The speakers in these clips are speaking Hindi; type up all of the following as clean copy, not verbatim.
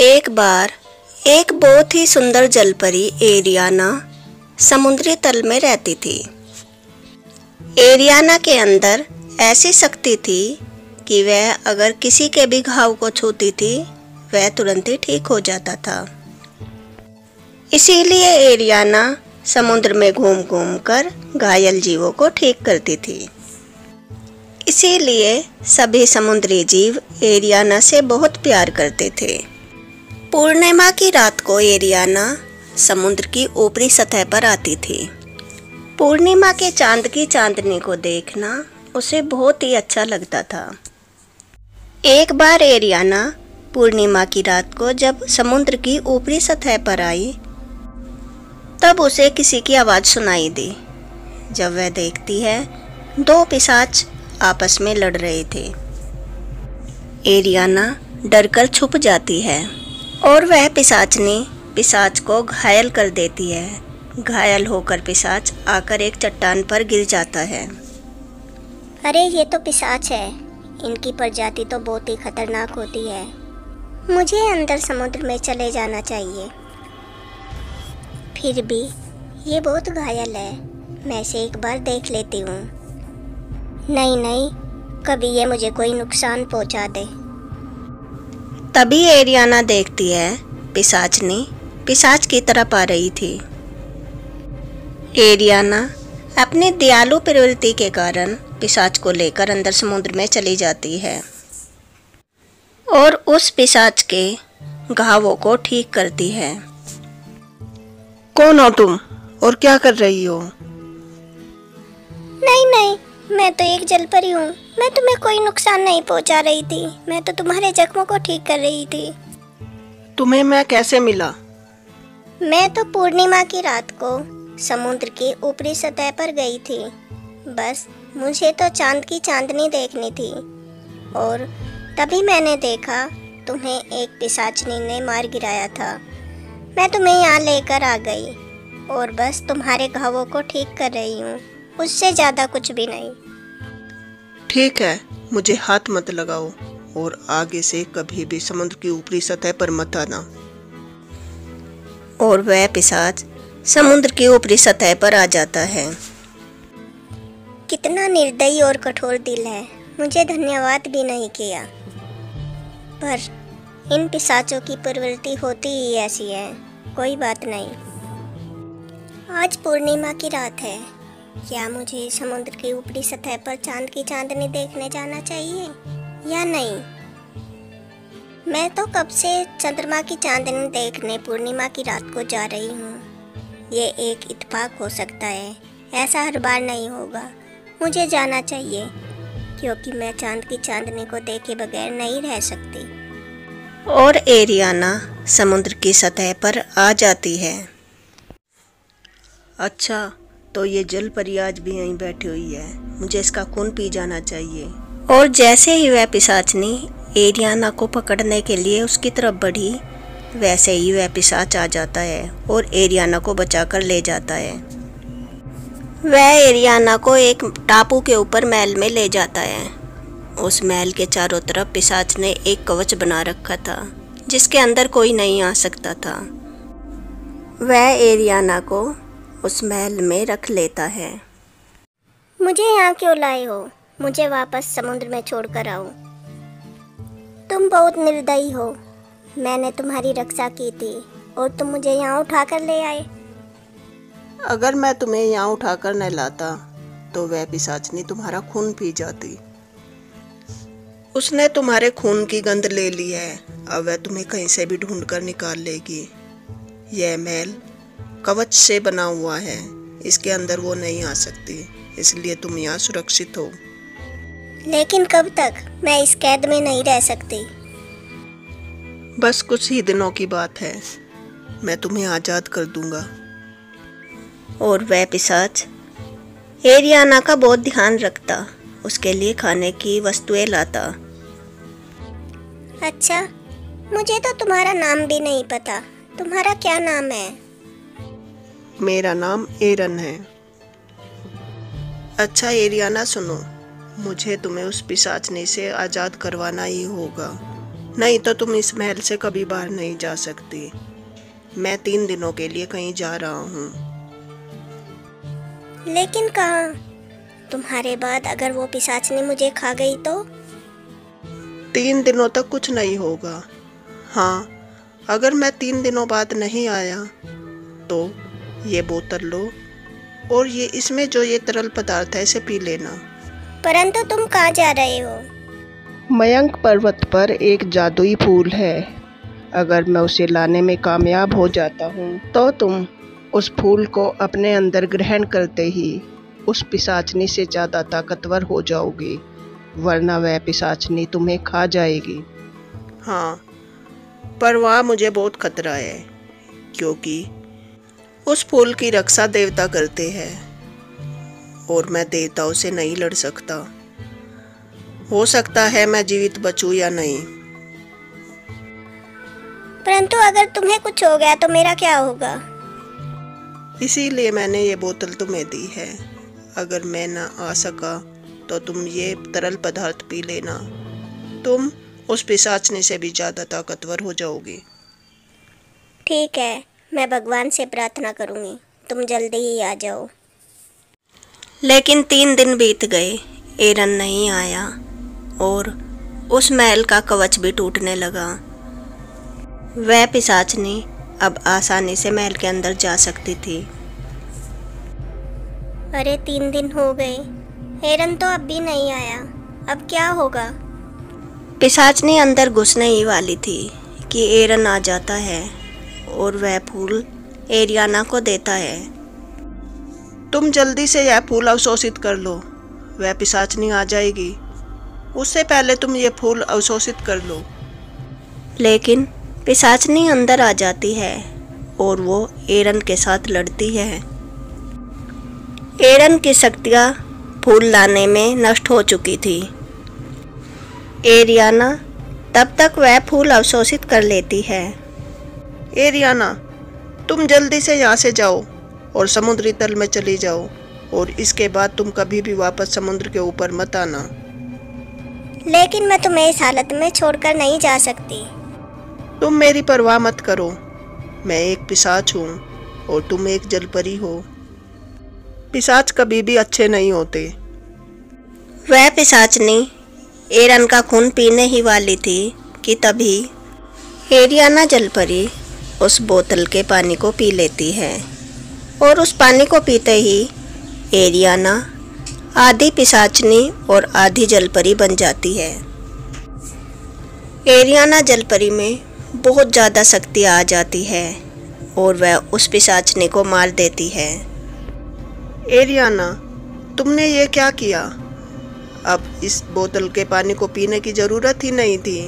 एक बार एक बहुत ही सुंदर जलपरी एरियाना समुद्री तल में रहती थी। एरियाना के अंदर ऐसी शक्ति थी कि वह अगर किसी के भी घाव को छूती थी वह तुरंत ही ठीक हो जाता था। इसीलिए एरियाना समुद्र में घूम घूम कर घायल जीवों को ठीक करती थी। इसीलिए सभी समुद्री जीव एरियाना से बहुत प्यार करते थे। पूर्णिमा की रात को एरियाना समुद्र की ऊपरी सतह पर आती थी। पूर्णिमा के चांद की चांदनी को देखना उसे बहुत ही अच्छा लगता था। एक बार एरियाना पूर्णिमा की रात को जब समुद्र की ऊपरी सतह पर आई तब उसे किसी की आवाज़ सुनाई दी। जब वह देखती है दो पिशाच आपस में लड़ रहे थे। एरियाना डरकर छुप जाती है और वह पिशाचनी पिशाच को घायल कर देती है। घायल होकर पिशाच आकर एक चट्टान पर गिर जाता है। अरे ये तो पिशाच है, इनकी प्रजाति तो बहुत ही खतरनाक होती है। मुझे अंदर समुद्र में चले जाना चाहिए। फिर भी ये बहुत घायल है, मैं इसे एक बार देख लेती हूँ। नहीं, कभी ये मुझे कोई नुकसान पहुँचा दे। तभी एरियाना देखती है पिशाचनी पिशाच की तरफ आ रही थी। एरियाना अपनी दयालु प्रवृत्ति के कारण पिशाच को लेकर अंदर समुद्र में चली जाती है और उस पिशाच के घावों को ठीक करती है। कौन हो तुम और क्या कर रही हो? नहीं, मैं तो एक जलपरी हूँ। मैं तुम्हें कोई नुकसान नहीं पहुँचा रही थी, मैं तो तुम्हारे जख्मों को ठीक कर रही थी। तुम्हें मैं कैसे मिला? मैं तो पूर्णिमा की रात को समुद्र की ऊपरी सतह पर गई थी। बस मुझे तो चांद की चांदनी देखनी थी और तभी मैंने देखा तुम्हें एक पिशाचनी ने मार गिराया था। मैं तुम्हें यहाँ लेकर आ गई और बस तुम्हारे घावों को ठीक कर रही हूँ, उससे ज़्यादा कुछ भी नहीं। ठीक है, मुझे हाथ मत लगाओ और आगे से कभी भी समुद्र की ऊपरी सतह पर मत आना। और वह पिशाच समुद्र की ऊपरी सतह पर आ जाता है। कितना निर्दयी और कठोर दिल है, मुझे धन्यवाद भी नहीं किया। पर इन पिशाचों की प्रवृत्ति होती ही ऐसी है, कोई बात नहीं। आज पूर्णिमा की रात है, क्या मुझे समुद्र की ऊपरी सतह पर चांद की चांदनी देखने जाना चाहिए या नहीं? मैं तो कब से चंद्रमा की चांदनी देखने पूर्णिमा की रात को जा रही हूँ। ये एक इत्तेफाक हो सकता है, ऐसा हर बार नहीं होगा। मुझे जाना चाहिए क्योंकि मैं चांद की चांदनी को देखे बगैर नहीं रह सकती। और एरियाना समुद्र की सतह पर आ जाती है। अच्छा, तो ये जलपरी आज भी यहीं बैठी हुई है, मुझे इसका खून पी जाना चाहिए। और जैसे ही वह पिशाचनी एरियाना को पकड़ने के लिए उसकी तरफ बढ़ी वैसे ही वह पिशाच आ जाता है और एरियाना को बचाकर ले जाता है। वह एरियाना को एक टापू के ऊपर महल में ले जाता है। उस महल के चारों तरफ पिशाच ने एक कवच बना रखा था जिसके अंदर कोई नहीं आ सकता था। वह एरियाना को उस महल में रख लेता है। मुझे यहाँ क्यों लाए हो? मुझे वापस समुद्र में छोड़कर आओ। तुम बहुत निर्दयी हो। मैंने तुम्हारी रक्षा की थी और तुम मुझे यहाँ उठाकर ले आए। अगर मैं तुम्हें यहाँ उठाकर न लाता तो वह पिशाचनी तुम्हारा खून पी जाती। उसने तुम्हारे खून की गंध ले ली है, अब वह तुम्हें कहीं से भी ढूंढ कर निकाल लेगी। यह महल कवच से बना हुआ है, इसके अंदर वो नहीं आ सकती, इसलिए तुम यहाँ सुरक्षित हो। लेकिन कब तक? मैं इस कैद में नहीं रह सकती। बस कुछ ही दिनों की बात है, मैं तुम्हें आज़ाद कर दूंगा। और वह पिशाच एरियाना का बहुत ध्यान रखता, उसके लिए खाने की वस्तुएं लाता। अच्छा, मुझे तो तुम्हारा नाम भी नहीं पता। तुम्हारा क्या नाम है? मेरा नाम एरन है। अच्छा एरियाना सुनो, मुझे तुम्हें उस पिशाचनी से आज़ाद करवाना ही होगा। नहीं तो तुम इस महल से कभी बाहर नहीं जा सकती। मैं 3 दिनों के लिए कहीं जा रहा हूँ। लेकिन कहाँ? तुम्हारे बाद अगर वो पिशाचनी मुझे खा गई तो? 3 दिनों तक कुछ नहीं होगा। हाँ, अगर मैं 3 दिनों बाद नहीं आया तो ये बोतल लो और ये इसमें जो ये तरल पदार्थ है इसे पी लेना। परंतु तुम कहाँ जा रहे हो? मयंक पर्वत पर एक जादुई फूल है। अगर मैं उसे लाने में कामयाब हो जाता हूँ तो तुम उस फूल को अपने अंदर ग्रहण करते ही उस पिशाचनी से ज़्यादा ताकतवर हो जाओगी, वरना वह पिशाचनी तुम्हें खा जाएगी। हाँ, पर वहाँ मुझे बहुत खतरा है, क्योंकि उस फूल की रक्षा देवता करते हैं और मैं देवताओं से नहीं लड़ सकता। हो सकता है मैं जीवित बचूं या नहीं। परंतु अगर तुम्हें कुछ हो गया तो मेरा क्या होगा? इसीलिए मैंने ये बोतल तुम्हें दी है। अगर मैं ना आ सका तो तुम ये तरल पदार्थ पी लेना। तुम उस पिशाचनी से भी ज़्यादा ताकतवर हो जाओगी। ठीक है, मैं भगवान से प्रार्थना करूंगी, तुम जल्दी ही आ जाओ। लेकिन 3 दिन बीत गए, एरन नहीं आया और उस महल का कवच भी टूटने लगा। वह पिशाचनी अब आसानी से महल के अंदर जा सकती थी। अरे 3 दिन हो गए, एरन तो अब भी नहीं आया, अब क्या होगा? पिशाचनी अंदर घुसने ही वाली थी कि एरन आ जाता है और वह फूल एरियाना को देता है। तुम जल्दी से यह फूल अवशोषित कर लो, वह पिशाचनी आ जाएगी। उससे पहले तुम ये फूल अवशोषित कर लो। लेकिन पिशाचनी अंदर आ जाती है और वो एरन के साथ लड़ती है। एरन की शक्तियाँ फूल लाने में नष्ट हो चुकी थी। एरियाना तब तक वह फूल अवशोषित कर लेती है। एरियाना, तुम जल्दी से यहाँ से जाओ और समुद्री तल में चली जाओ और इसके बाद तुम कभी भी वापस समुद्र के ऊपर मत आना। लेकिन मैं तुम्हें इस हालत में छोड़कर नहीं जा सकती। तुम मेरी परवाह मत करो। मैं एक पिशाच हूँ और तुम एक जलपरी हो। पिशाच कभी भी अच्छे नहीं होते। वह पिशाचनी एरन का खून पीने ही वाली थी कि तभी एरियाना जलपरी उस बोतल के पानी को पी लेती है और उस पानी को पीते ही एरियाना आधी पिशाचनी और आधी जलपरी बन जाती है। एरियाना जलपरी में बहुत ज़्यादा शक्ति आ जाती है और वह उस पिशाचनी को मार देती है। एरियाना, तुमने ये क्या किया? अब इस बोतल के पानी को पीने की ज़रूरत ही नहीं थी।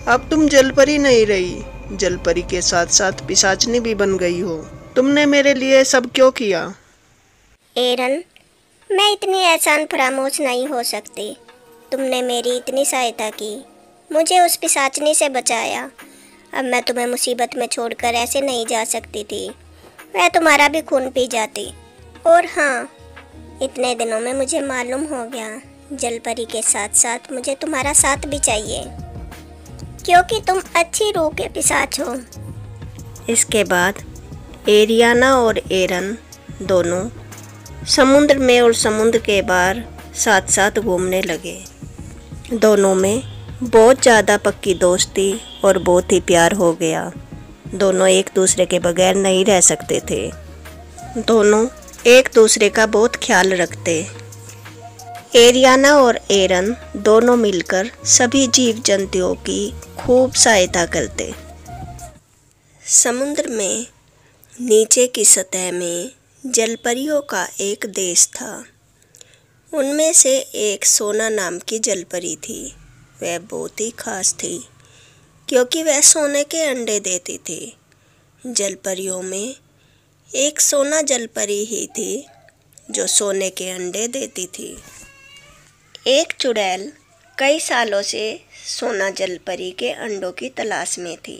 अब तुम जलपरी नहीं रही, जलपरी के साथ साथ पिशाचनी भी बन गई हो। तुमने मेरे लिए सब क्यों किया? एरन, मैं इतनी आसान फरामोश नहीं हो सकती। तुमने मेरी इतनी सहायता की, मुझे उस पिशाचनी से बचाया। अब मैं तुम्हें मुसीबत में छोड़कर ऐसे नहीं जा सकती थी। मैं तुम्हारा भी खून पी जाती। और हाँ, इतने दिनों में मुझे मालूम हो गया, जलपरी के साथ साथ मुझे तुम्हारा साथ भी चाहिए, क्योंकि तुम अच्छी रूह के पिशाच हो। इसके बाद एरियाना और एरन दोनों समुद्र में और समुद्र के बाहर साथ साथ घूमने लगे। दोनों में बहुत ज़्यादा पक्की दोस्ती और बहुत ही प्यार हो गया। दोनों एक दूसरे के बगैर नहीं रह सकते थे। दोनों एक दूसरे का बहुत ख्याल रखते। एरियाना और एरन दोनों मिलकर सभी जीव जंतुओं की खूब सहायता करते। समुद्र में नीचे की सतह में जलपरियों का एक देश था। उनमें से एक सोना नाम की जलपरी थी। वह बहुत ही खास थी क्योंकि वह सोने के अंडे देती थी। जलपरियों में एक सोना जलपरी ही थी जो सोने के अंडे देती थी। एक चुड़ैल कई सालों से सोना जलपरी के अंडों की तलाश में थी।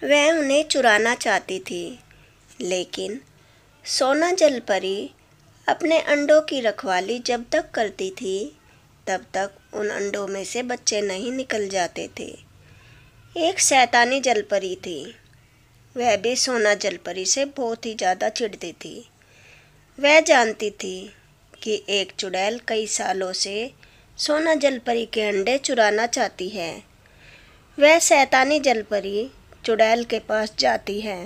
वह उन्हें चुराना चाहती थी, लेकिन सोना जलपरी अपने अंडों की रखवाली जब तक करती थी तब तक उन अंडों में से बच्चे नहीं निकल जाते थे। एक शैतानी जलपरी थी। वह भी सोना जलपरी से बहुत ही ज़्यादा चिढ़ती थी। वह जानती थी कि एक चुड़ैल कई सालों से सोना जलपरी के अंडे चुराना चाहती है। वह शैतानी जलपरी चुड़ैल के पास जाती है।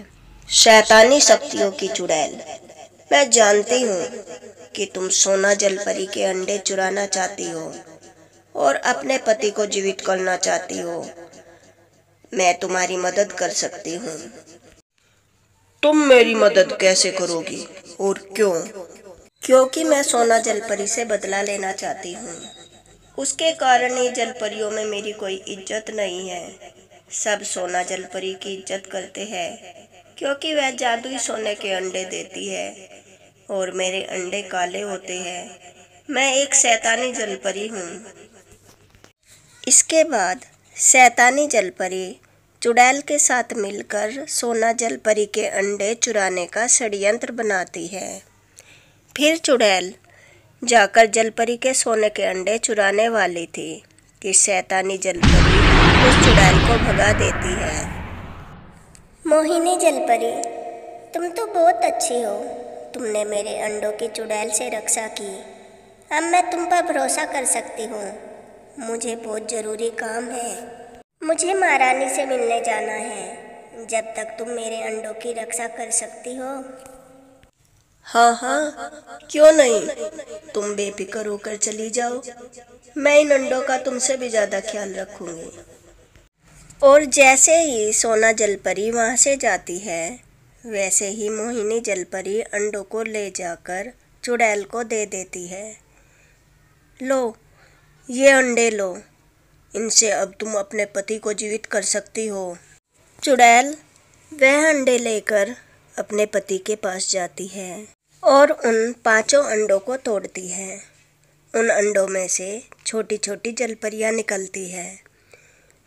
शैतानी शक्तियों की चुड़ैल, मैं जानती हूँ कि तुम सोना जलपरी के अंडे चुराना चाहती हो और अपने पति को जीवित करना चाहती हो। मैं तुम्हारी मदद कर सकती हूँ। तुम मेरी मदद कैसे करोगी और क्यों? क्योंकि मैं सोना जलपरी से बदला लेना चाहती हूँ। उसके कारण ही जलपरियों में मेरी कोई इज्जत नहीं है। सब सोना जलपरी की इज्जत करते हैं क्योंकि वह जादुई सोने के अंडे देती है और मेरे अंडे काले होते हैं। मैं एक शैतानी जलपरी हूँ। इसके बाद शैतानी जलपरी चुड़ैल के साथ मिलकर सोना जलपरी के अंडे चुराने का षड्यंत्र बनाती है। फिर चुड़ैल जाकर जलपरी के सोने के अंडे चुराने वाली थी कि शैतानी जलपरी उस चुड़ैल को भगा देती है। मोहिनी जलपरी, तुम तो बहुत अच्छी हो। तुमने मेरे अंडों की चुड़ैल से रक्षा की। अब मैं तुम पर भरोसा कर सकती हूँ। मुझे बहुत ज़रूरी काम है। मुझे महारानी से मिलने जाना है। जब तक तुम मेरे अंडों की रक्षा कर सकती हो। हाँ हाँ, क्यों नहीं। तुम बेफिक्र होकर चली जाओ। मैं इन अंडों का तुमसे भी ज़्यादा ख्याल रखूंगी। और जैसे ही सोना जलपरी वहाँ से जाती है, वैसे ही मोहिनी जलपरी अंडों को ले जाकर चुड़ैल को दे देती है। लो, ये अंडे लो। इनसे अब तुम अपने पति को जीवित कर सकती हो। चुड़ैल वह अंडे लेकर अपने पति के पास जाती है और उन 5 अंडों को तोड़ती है। उन अंडों में से छोटी छोटी जलपरियाँ निकलती है।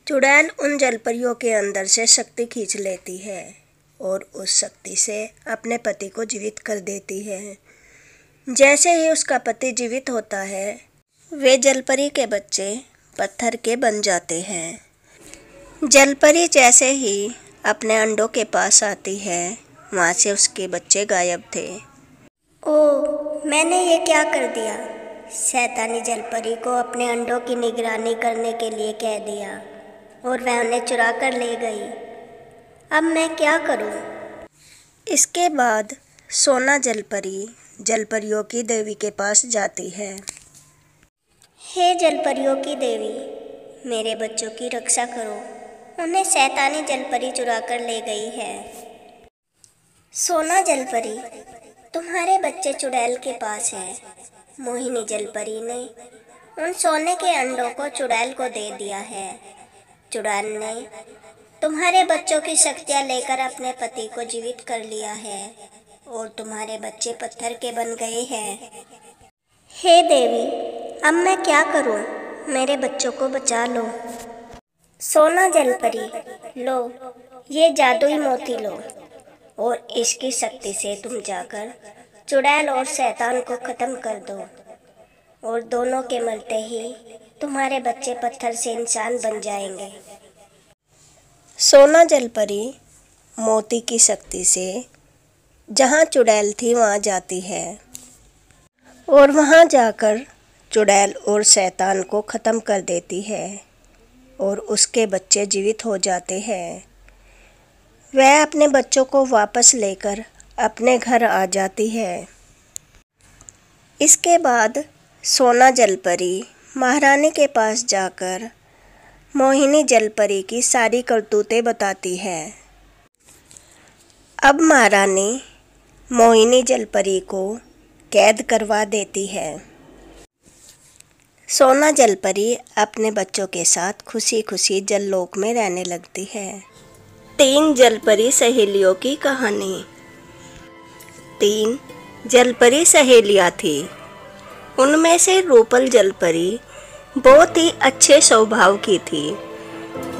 चुड़ैल उन जलपरियों के अंदर से शक्ति खींच लेती है और उस शक्ति से अपने पति को जीवित कर देती है। जैसे ही उसका पति जीवित होता है, वे जलपरी के बच्चे पत्थर के बन जाते हैं। जलपरी जैसे ही अपने अंडों के पास आती है, वहाँ से उसके बच्चे गायब थे। ओह, मैंने ये क्या कर दिया। शैतानी जलपरी को अपने अंडों की निगरानी करने के लिए कह दिया और वह उन्हें चुरा कर ले गई। अब मैं क्या करूं? इसके बाद सोना जलपरी जलपरियों की देवी के पास जाती है। हे जलपरियों की देवी, मेरे बच्चों की रक्षा करो। उन्हें शैतानी जलपरी चुरा कर ले गई है। सोना जलपरी, तुम्हारे बच्चे चुड़ैल के पास हैं। मोहिनी जलपरी ने उन सोने के अंडों को चुड़ैल को दे दिया है। चुड़ैल ने तुम्हारे बच्चों की शक्तियाँ लेकर अपने पति को जीवित कर लिया है और तुम्हारे बच्चे पत्थर के बन गए हैं। हे देवी, अब मैं क्या करूं? मेरे बच्चों को बचा लो। सोना जलपरी, लो, ये जादुई मोती लो और इसकी शक्ति से तुम जाकर चुड़ैल और शैतान को ख़त्म कर दो और दोनों के मरते ही तुम्हारे बच्चे पत्थर से इंसान बन जाएंगे। सोना जलपरी मोती की शक्ति से जहाँ चुड़ैल थी वहाँ जाती है और वहाँ जाकर चुड़ैल और शैतान को ख़त्म कर देती है और उसके बच्चे जीवित हो जाते हैं। वह अपने बच्चों को वापस लेकर अपने घर आ जाती है। इसके बाद सोना जलपरी महारानी के पास जाकर मोहिनी जलपरी की सारी करतूतें बताती है। अब महारानी मोहिनी जलपरी को कैद करवा देती है। सोना जलपरी अपने बच्चों के साथ खुशी खुशी जललोक में रहने लगती है। 3 जलपरी सहेलियों की कहानी। 3 जलपरी सहेलियाँ थी। उनमें से रूपल जलपरी बहुत ही अच्छे स्वभाव की थी।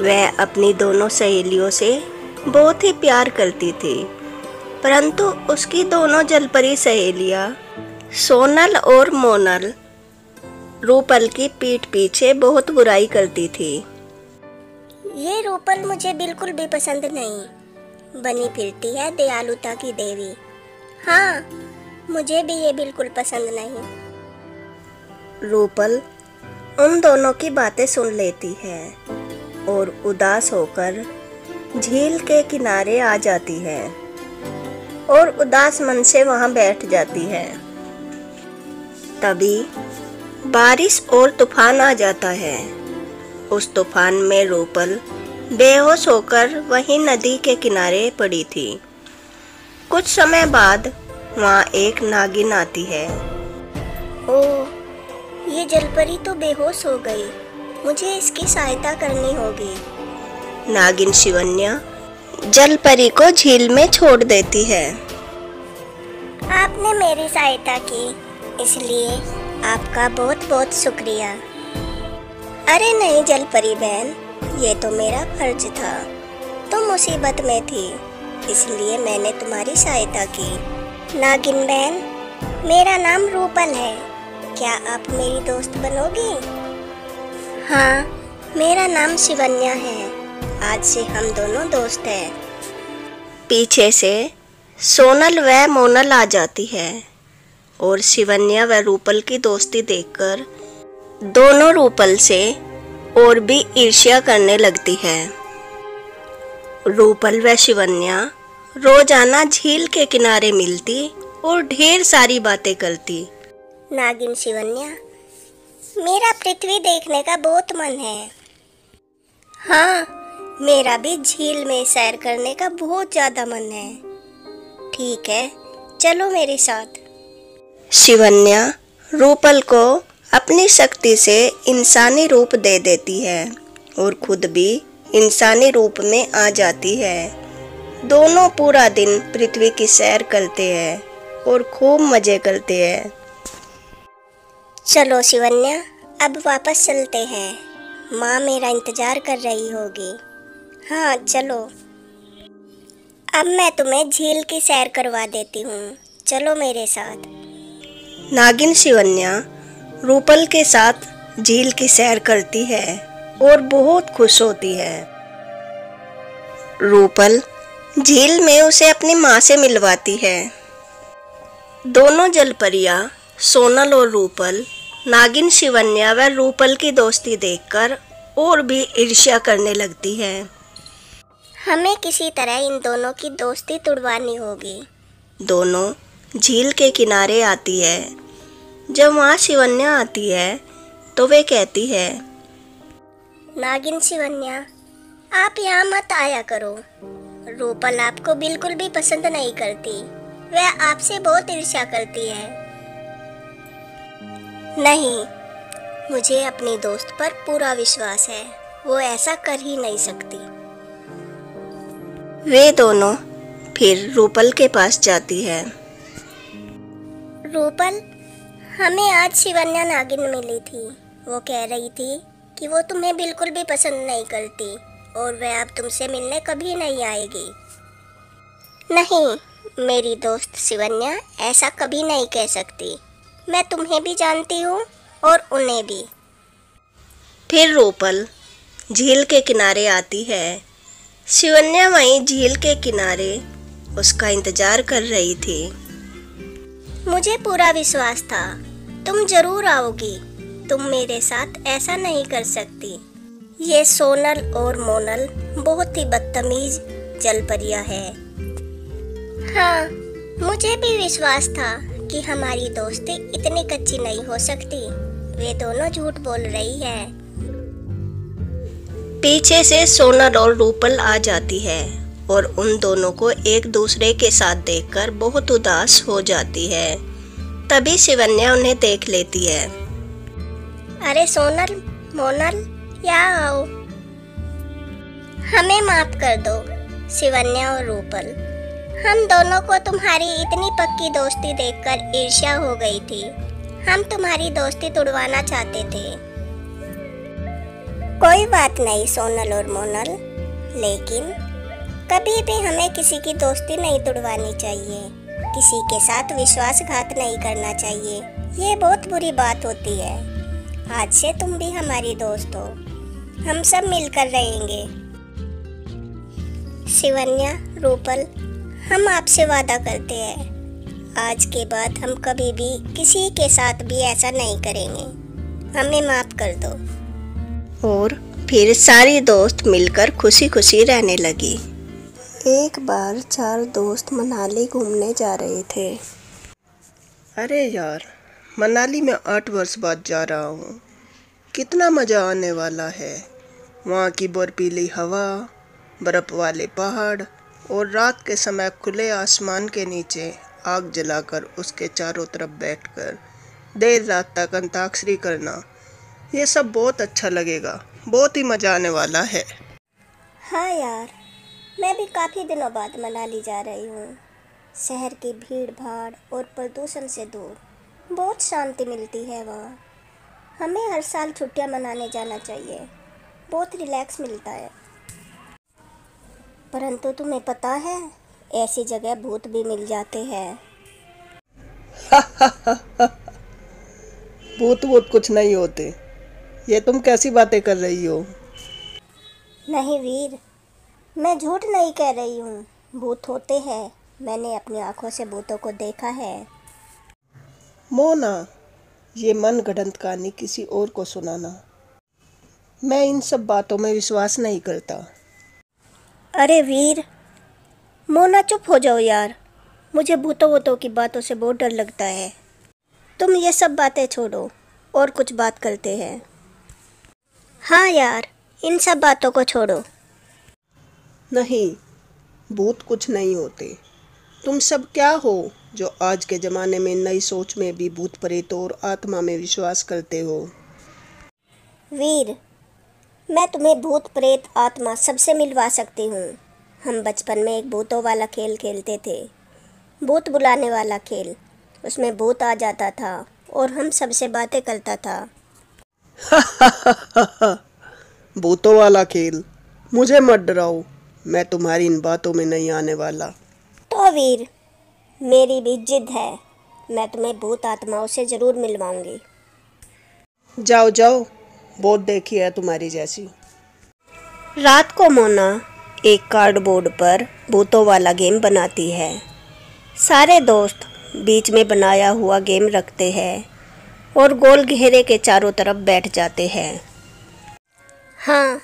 वह अपनी दोनों सहेलियों से बहुत ही प्यार करती थी, परंतु उसकी दोनों जलपरी सहेलियाँ सोनल और मोनल रूपल की पीठ पीछे बहुत बुराई करती थी। ये रूपल मुझे बिल्कुल भी पसंद नहीं। बनी फिरती है दयालुता की देवी। हाँ, मुझे भी ये बिल्कुल पसंद नहीं। रूपल उन दोनों की बातें सुन लेती है और उदास होकर झील के किनारे आ जाती है और उदास मन से वहां बैठ जाती है। तभी बारिश और तूफान आ जाता है। उस तूफान में रूपल बेहोश होकर वहीं नदी के किनारे पड़ी थी। कुछ समय बाद वहाँ एक नागिन आती है। ओह, ये जलपरी तो बेहोश हो गई। मुझे इसकी सहायता करनी होगी। नागिन शिवन्या जलपरी को झील में छोड़ देती है। आपने मेरी सहायता की, इसलिए आपका बहुत बहुत शुक्रिया। अरे नहीं जलपरी बहन, ये तो मेरा फर्ज था। तुम मुसीबत में थी, इसलिए मैंने तुम्हारी सहायता की। नागिन बहन, मेरा नाम रूपल है। क्या आप मेरी दोस्त बनोगी? हाँ, मेरा नाम शिवन्या है। आज से हम दोनों दोस्त हैं। पीछे से सोनल व मोनल आ जाती है और शिवन्या व रूपल की दोस्ती देखकर दोनों रूपल से और भी ईर्ष्या करने लगती है। रूपल व शिवन्या रोजाना झील के किनारे मिलती और ढेर सारी बातें करती। नागिन शिवन्या, मेरा पृथ्वी देखने का बहुत मन है। हाँ, मेरा भी झील में सैर करने का बहुत ज़्यादा मन है। ठीक है, चलो मेरे साथ। शिवन्या रूपल को अपनी शक्ति से इंसानी रूप दे देती है और खुद भी इंसानी रूप में आ जाती है। दोनों पूरा दिन पृथ्वी की सैर करते हैं और खूब मजे करते हैं। चलो शिवन्या, अब वापस चलते हैं। माँ मेरा इंतजार कर रही होगी। हाँ चलो, अब मैं तुम्हें झील की सैर करवा देती हूँ। चलो मेरे साथ। नागिन शिवन्या रूपल के साथ झील की सैर करती है और बहुत खुश होती है। रूपल झील में उसे अपनी माँ से मिलवाती है। दोनों जलपरियाँ सोनल और रूपल नागिन शिवन्या व रूपल की दोस्ती देखकर और भी ईर्ष्या करने लगती है। हमें किसी तरह इन दोनों की दोस्ती तुड़वानी होगी। दोनों झील के किनारे आती है। जब वहाँ शिवन्या आती है तो वे कहती है, नागिन शिवन्या, आप यहाँ मत आया करो। रूपल आपको बिल्कुल भी पसंद नहीं करती। वह आपसे बहुत ईर्ष्या करती है। नहीं, मुझे अपनी दोस्त पर पूरा विश्वास है। वो ऐसा कर ही नहीं सकती। वे दोनों फिर रूपल के पास जाती है। रूपल, हमें आज शिवन्या नागिन मिली थी। वो कह रही थी कि वो तुम्हें बिल्कुल भी पसंद नहीं करती और वह अब तुमसे मिलने कभी नहीं आएगी। नहीं, मेरी दोस्त शिवन्या ऐसा कभी नहीं कह सकती। मैं तुम्हें भी जानती हूँ और उन्हें भी। फिर रूपल झील के किनारे आती है। शिवन्या वहीं झील के किनारे उसका इंतजार कर रही थी। मुझे पूरा विश्वास था तुम जरूर आओगी। तुम मेरे साथ ऐसा नहीं कर सकती। ये सोनल और मोनल बहुत ही बदतमीज जलपरियां है। हाँ, मुझे भी विश्वास था कि हमारी दोस्ती इतनी कच्ची नहीं हो सकती। वे दोनों झूठ बोल रही है। पीछे से सोनल और रूपल आ जाती है और उन दोनों को एक दूसरे के साथ देखकर बहुत उदास हो जाती है। तभी शिवन्या उन्हें देख लेती है। अरे सोनल, मोनल, यहाँ आओ। हमें माफ कर दो शिवन्या और रूपल। हम दोनों को तुम्हारी इतनी पक्की दोस्ती देखकर ईर्ष्या हो गई थी। हम तुम्हारी दोस्ती तोड़वाना चाहते थे। कोई बात नहीं सोनल और मोनल, लेकिन कभी भी हमें किसी की दोस्ती नहीं तोड़वानी चाहिए। किसी के साथ विश्वासघात नहीं करना चाहिए। ये बहुत बुरी बात होती है। आज से तुम भी हमारी दोस्त हो। हम सब मिलकर रहेंगे शिवन्या, रूपल, हम आपसे वादा करते हैं आज के बाद हम कभी भी किसी के साथ भी ऐसा नहीं करेंगे। हमें माफ कर दो। और फिर सारी दोस्त मिलकर खुशी खुशी रहने लगी। एक बार 4 दोस्त मनाली घूमने जा रहे थे। अरे यार, मनाली में 8 वर्ष बाद जा रहा हूँ। कितना मज़ा आने वाला है। वहाँ की बर्फीली हवा, बर्फ़ वाले पहाड़ और रात के समय खुले आसमान के नीचे आग जलाकर उसके चारों तरफ बैठकर देर रात तक अंताक्षरी करना, ये सब बहुत अच्छा लगेगा। बहुत ही मज़ा आने वाला है। हाँ यार, मैं भी काफ़ी दिनों बाद मनाली जा रही हूँ। शहर की भीड़ भाड़ और प्रदूषण से दूर बहुत शांति मिलती है वहाँ। हमें हर साल छुट्टियाँ मनाने जाना चाहिए, बहुत रिलैक्स मिलता है। परंतु तुम्हें पता है, ऐसी जगह भूत भी मिल जाते हैं। भूत वूत कुछ नहीं होते। ये तुम कैसी बातें कर रही हो? नहीं वीर, मैं झूठ नहीं कह रही हूँ। भूत होते हैं, मैंने अपनी आंखों से भूतों को देखा है। मोना, ये मनगढ़ंत कहानी किसी और को सुनाना। मैं इन सब बातों में विश्वास नहीं करता। अरे वीर, मोना चुप हो जाओ यार। मुझे भूतों वूतों की बातों से बहुत डर लगता है। तुम ये सब बातें छोड़ो और कुछ बात करते हैं। हाँ यार, इन सब बातों को छोड़ो। नहीं, भूत कुछ नहीं होते। तुम सब क्या हो जो आज के ज़माने में नई सोच में भी भूत प्रेत और आत्मा में विश्वास करते हो? वीर, मैं तुम्हें भूत प्रेत आत्मा सबसे मिलवा सकती हूँ। हम बचपन में एक भूतों वाला खेल खेलते थे, भूत बुलाने वाला खेल। उसमें भूत आ जाता था और हम सबसे बातें करता था। भूतों वाला खेल? मुझे मत डराओ, मैं तुम्हारी इन बातों में नहीं आने वाला। तो वीर, मेरी भी जिद है, मैं तुम्हें भूत आत्माओं से ज़रूर मिलवाऊंगी। जाओ जाओ, बहुत देखी है तुम्हारी जैसी। रात को मोना एक कार्डबोर्ड पर भूतों वाला गेम बनाती है। सारे दोस्त बीच में बनाया हुआ गेम रखते हैं और गोल घेरे के चारों तरफ बैठ जाते हैं। हाँ,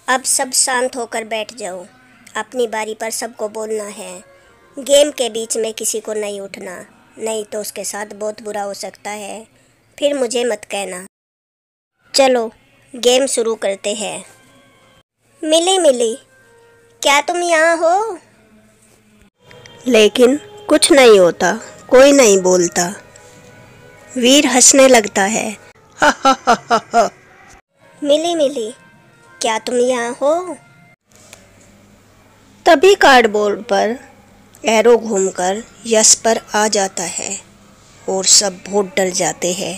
अब सब शांत होकर बैठ जाओ। अपनी बारी पर सबको बोलना है। गेम के बीच में किसी को नहीं उठना, नहीं तो उसके साथ बहुत बुरा हो सकता है। फिर मुझे मत कहना। चलो गेम शुरू करते हैं। मिली मिली, क्या तुम यहाँ हो? लेकिन कुछ नहीं होता, कोई नहीं बोलता। वीर हंसने लगता है। मिली मिली, क्या तुम यहाँ हो? तभी कार्डबोर्ड पर एरो घूमकर यश पर आ जाता है और सब बहुत डर जाते हैं।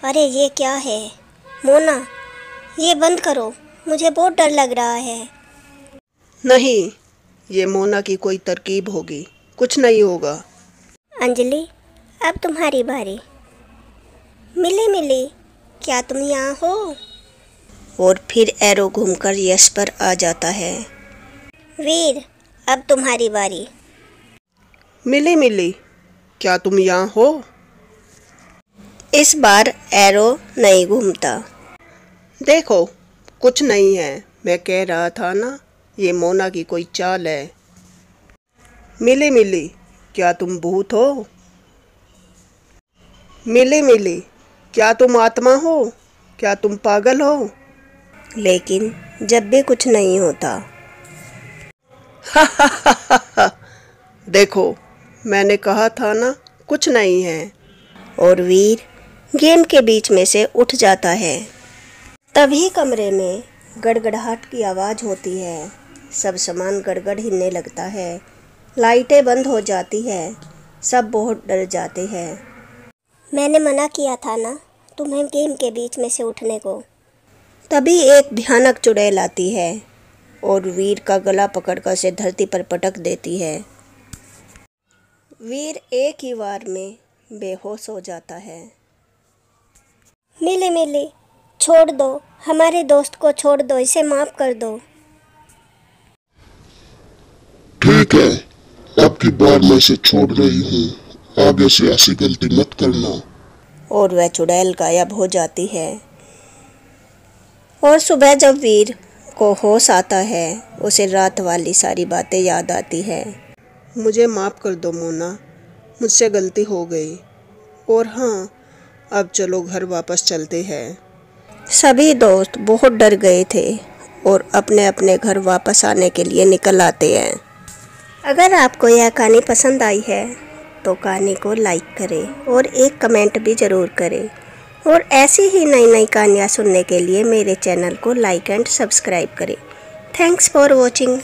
अरे ये क्या है? मोना, ये बंद करो, मुझे बहुत डर लग रहा है। नहीं, ये मोना की कोई तरकीब होगी, कुछ नहीं होगा। अंजलि, अब तुम्हारी बारी। मिली मिली, क्या तुम यहाँ हो? और फिर एरो घूमकर यश पर आ जाता है। वीर, अब तुम्हारी बारी। मिली मिली, क्या तुम यहाँ हो? इस बार एरो नहीं घूमता। देखो, कुछ नहीं है। मैं कह रहा था ना, ये मोना की कोई चाल है। मिली मिली, क्या तुम भूत हो? मिली मिली, क्या तुम आत्मा हो? क्या तुम पागल हो? लेकिन जब भी कुछ नहीं होता। देखो, मैंने कहा था ना, कुछ नहीं है। और वीर गेम के बीच में से उठ जाता है। तभी कमरे में गड़गड़ाहट की आवाज़ होती है। सब सामान गड़गड़ हिलने लगता है। लाइटें बंद हो जाती है। सब बहुत डर जाते हैं। मैंने मना किया था ना तुम्हें गेम के बीच में से उठने को। तभी एक भयानक चुड़ैल आती है और वीर का गला पकड़कर उसे धरती पर पटक देती है। वीर एक ही बार में बेहोश हो जाता है। मिली मिली, छोड़ दो, हमारे दोस्त को छोड़ दो, इसे माफ़ कर दो। है, अब की बार मैं इसे छोड़ रही हूँ, आगे से ऐसी गलती मत करना। और वह चुड़ैल गायब हो जाती है। और सुबह जब वीर को होश आता है, उसे रात वाली सारी बातें याद आती है। मुझे माफ़ कर दो मोना, मुझसे गलती हो गई। और हाँ, अब चलो घर वापस चलते हैं। सभी दोस्त बहुत डर गए थे और अपने अपने घर वापस आने के लिए निकल आते हैं। अगर आपको यह कहानी पसंद आई है तो कहानी को लाइक करें और एक कमेंट भी ज़रूर करें। और ऐसी ही नई नई कहानियाँ सुनने के लिए मेरे चैनल को लाइक एंड सब्सक्राइब करें। Thanks for watching.